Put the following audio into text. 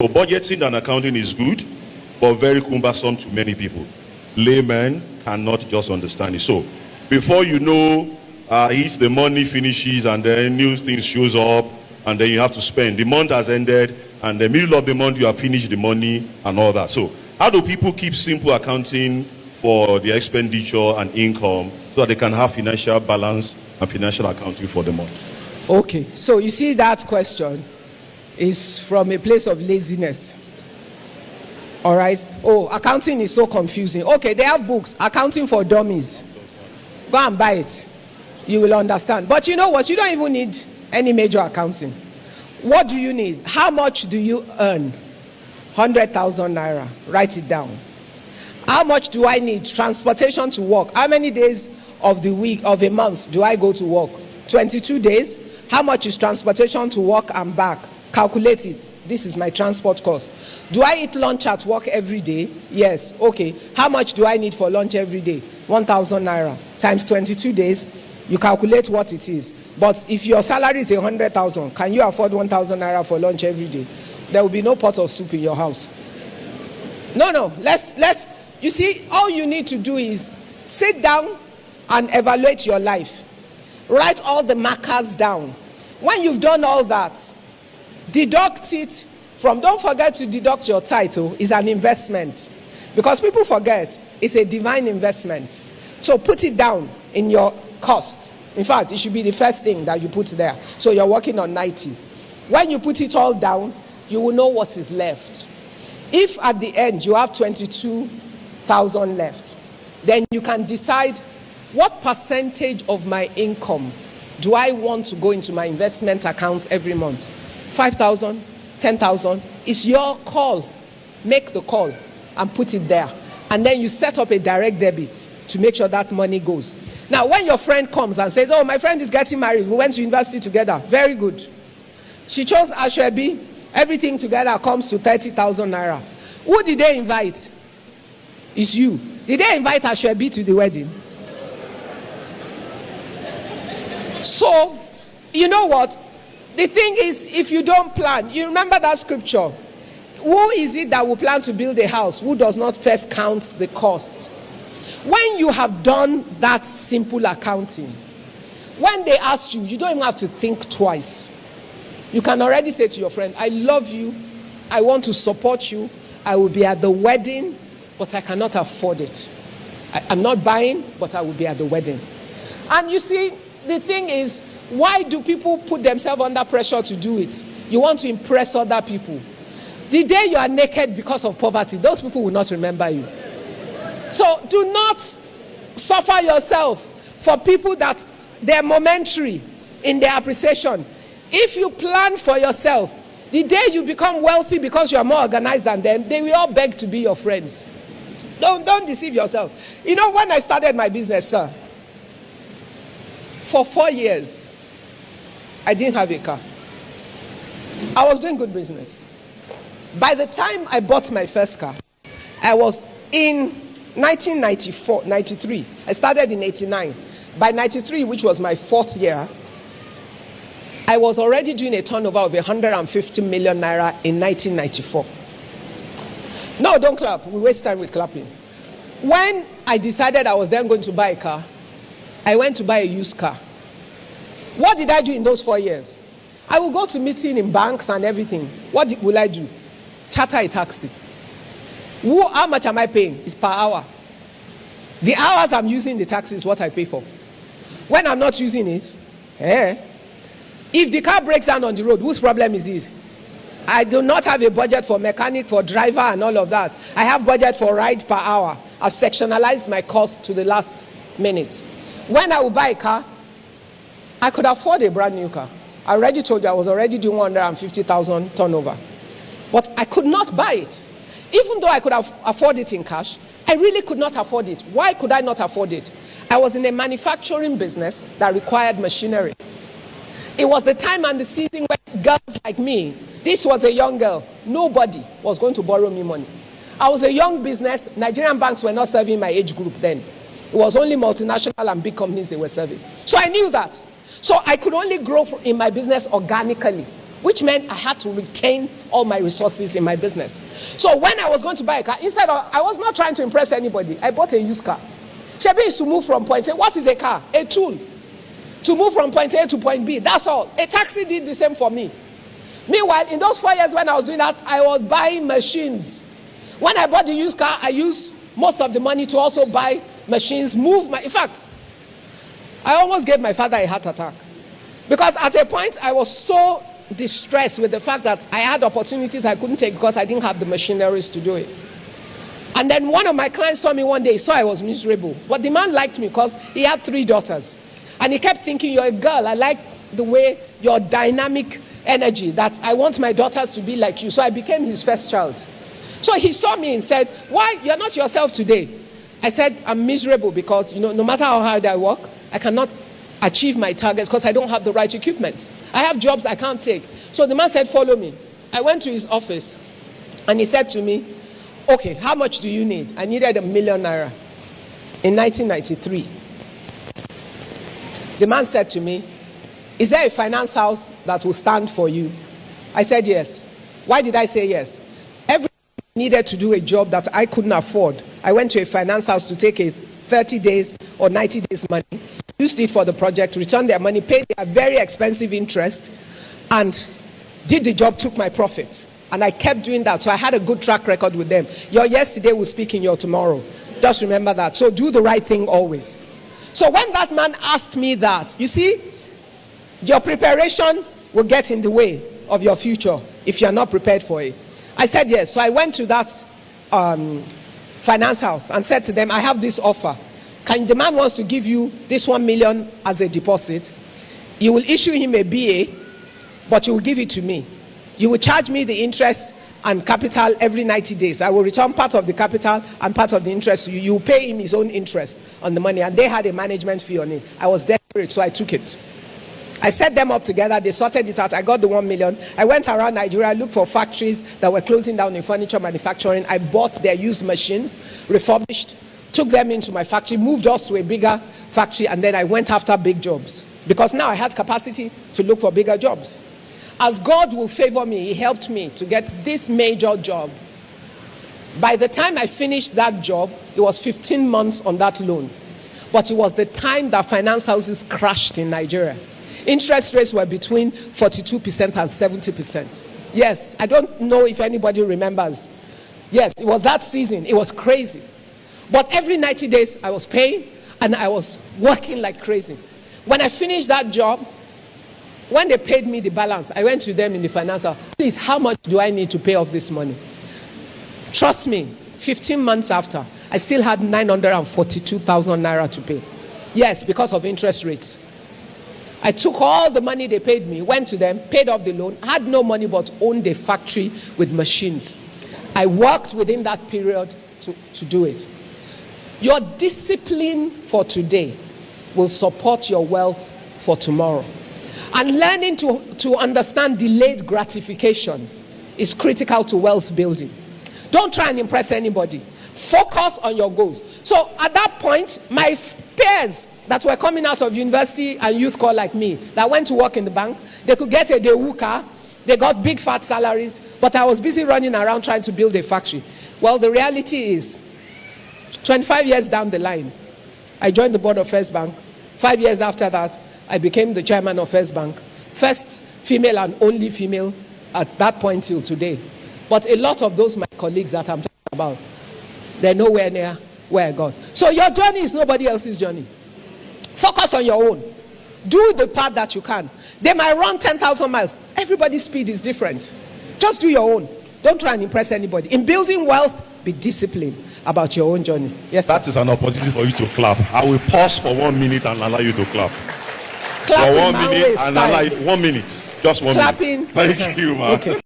So budgeting and accounting is good, but very cumbersome to many people. Laymen cannot just understand it. So before you know, it's the money finishes and then new things shows up and then you have to spend. The month has ended and the middle of the month you have finished the money and all that. So how do people keep simple accounting for their expenditure and income so that they can have financial balance and financial accounting for the month? Okay, so you see that question is from a place of laziness. All right. Oh, accounting is so confusing. Okay, they have books, Accounting for Dummies. Go and buy it. You will understand. But you know what? You don't even need any major accounting. What do you need? How much do you earn? 100,000 naira. Write it down. How much do I need? Transportation to work. How many days of the week, of a month, do I go to work? 22 days. How much is transportation to work and back? Calculate it. This is my transport cost. Do I eat lunch at work every day? Yes. Okay. How much do I need for lunch every day? 1,000 naira times 22 days. You calculate what it is. But if your salary is 100,000, can you afford 1,000 naira for lunch every day? There will be no pot of soup in your house. No. Let's. You see, all you need to do is sit down and evaluate your life. Write all the markers down. When you've done all that, deduct it from, don't forget to deduct your title. It's an investment. Because people forget, it's a divine investment. So put it down in your cost. In fact, it should be the first thing that you put there. So you're working on 90. When you put it all down, you will know what is left. If at the end you have 22,000 left, then you can decide what percentage of my income do I want to go into my investment account every month. 5,000, 10,000, it's your call. Make the call and put it there. And then you set up a direct debit to make sure that money goes. Now, when your friend comes and says, oh, my friend is getting married, we went to university together, very good. She chose Ashwebi, everything together comes to 30,000 naira. Who did they invite? It's you. Did they invite Ashwebi to the wedding? So, you know what? The thing is, if you don't plan, you remember that scripture. Who is it that will plan to build a house who does not first count the cost? When you have done that simple accounting, when they ask you, you don't even have to think twice. You can already say to your friend, I love you, I want to support you, I will be at the wedding, but I cannot afford it. I'm not buying, but I will be at the wedding. And you see, the thing is, why do people put themselves under pressure to do it? You want to impress other people. The day you are naked because of poverty, those people will not remember you. So do not suffer yourself for people that they're momentary in their appreciation. If you plan for yourself, the day you become wealthy because you are more organized than them, they will all beg to be your friends. Don't deceive yourself. You know, when I started my business, sir, for 4 years, I didn't have a car. I was doing good business. By the time I bought my first car, I was in 1994, 93. I started in 89. By 93, which was my 4th year, I was already doing a turnover of 150 million naira in 1994. No, don't clap. We waste time with clapping. When I decided I was then going to buy a car, I went to buy a used car. What did I do in those 4 years? I will go to meeting in banks and everything. What will I do? Charter a taxi. How much am I paying? It's per hour. The hours I'm using the taxi is what I pay for. When I'm not using it, if the car breaks down on the road, whose problem is it? I do not have a budget for mechanic, for driver and all of that. I have budget for ride per hour. I've sectionalized my cost to the last minute. When I will buy a car, I could afford a brand new car. I already told you I was already doing 150,000 turnover. But I could not buy it. Even though I could afford it in cash, I really could not afford it. Why could I not afford it? I was in a manufacturing business that required machinery. It was the time and the season when girls like me, this was a young girl, nobody was going to borrow me money. I was a young business. Nigerian banks were not serving my age group then. It was only multinational and big companies they were serving. So I knew that. So I could only grow in my business organically. which meant I had to retain all my resources in my business. So when I was going to buy a car, instead of, I was not trying to impress anybody. I bought a used car. Shebi is to move from point A. What is a car? A tool. To move from point A to point B. That's all. A taxi did the same for me. Meanwhile, in those 4 years when I was doing that, I was buying machines. When I bought the used car, I used most of the money to also buy machines, in fact, I almost gave my father a heart attack. Because at a point, I was so distressed with the fact that I had opportunities I couldn't take because I didn't have the machineries to do it. And then one of my clients saw me one day, saw I was miserable. But the man liked me because he had 3 daughters. And he kept thinking, you're a girl, I like the way your dynamic energy, that I want my daughters to be like you. So I became his first child. So he saw me and said, why, you're not yourself today? I said, I'm miserable because, no matter how hard I work, I cannot achieve my targets because I don't have the right equipment. I have jobs I can't take. So the man said, follow me. I went to his office and he said to me, okay, how much do you need? I needed ₦1 million in 1993. The man said to me, is there a finance house that will stand for you? I said yes. Why did I say yes? Every time I needed to do a job that I couldn't afford, I went to a finance house to take a 30 days or 90 days money, used it for the project, returned their money, paid their very expensive interest, and did the job, took my profit. And I kept doing that, so I had a good track record with them. Your yesterday will speak in your tomorrow. Just remember that. So do the right thing always. So when that man asked me that, you see, your preparation will get in the way of your future if you're not prepared for it. I said yes. So I went to that finance house and said to them, I have this offer. The man wants to give you this 1 million as a deposit. You will issue him a BA, but you will give it to me. You will charge me the interest and capital every 90 days. I will return part of the capital and part of the interest to you. You pay him his own interest on the money, and they had a management fee on it. I was desperate, so I took it. I set them up together. They sorted it out. I got the 1 million. I went around Nigeria, looked for factories that were closing down in furniture manufacturing. I bought their used machines, refurbished, took them into my factory, moved us to a bigger factory, and then I went after big jobs. Because now I had capacity to look for bigger jobs. As God will favor me, he helped me to get this major job. By the time I finished that job, it was 15 months on that loan. But it was the time that finance houses crashed in Nigeria. Interest rates were between 42% and 70%. Yes, I don't know if anybody remembers. Yes, it was that season. It was crazy. But every 90 days, I was paying and I was working like crazy. When I finished that job, when they paid me the balance, I went to them in the finance house. Please, how much do I need to pay off this money? Trust me, 15 months after, I still had 942,000 naira to pay. Yes, because of interest rates. I took all the money they paid me, went to them, paid off the loan, had no money but owned a factory with machines. I worked within that period to do it. Your discipline for today will support your wealth for tomorrow. And learning to understand delayed gratification is critical to wealth building. Don't try and impress anybody. Focus on your goals. So at that point, my peers that were coming out of university and youth corps like me, that went to work in the bank, they could get a Daewoo car, they got big fat salaries, but I was busy running around trying to build a factory. Well, the reality is, 25 years down the line, I joined the board of First Bank. 5 years after that, I became the chairman of First Bank. First female and only female at that point till today. But a lot of those my colleagues that I'm talking about, they're nowhere near where I got. So your journey is nobody else's journey. Focus on your own. Do the part that you can. They might run 10,000 miles. Everybody's speed is different. Just do your own. Don't try and impress anybody. In building wealth, be disciplined about your own journey. Yes, sir. That is an opportunity for you to clap. I will pause for 1 minute and allow you to clap. Clapping For 1 my minute waist and time. allow 1 minute. Just 1 Clapping. minute. Thank you, man. Okay.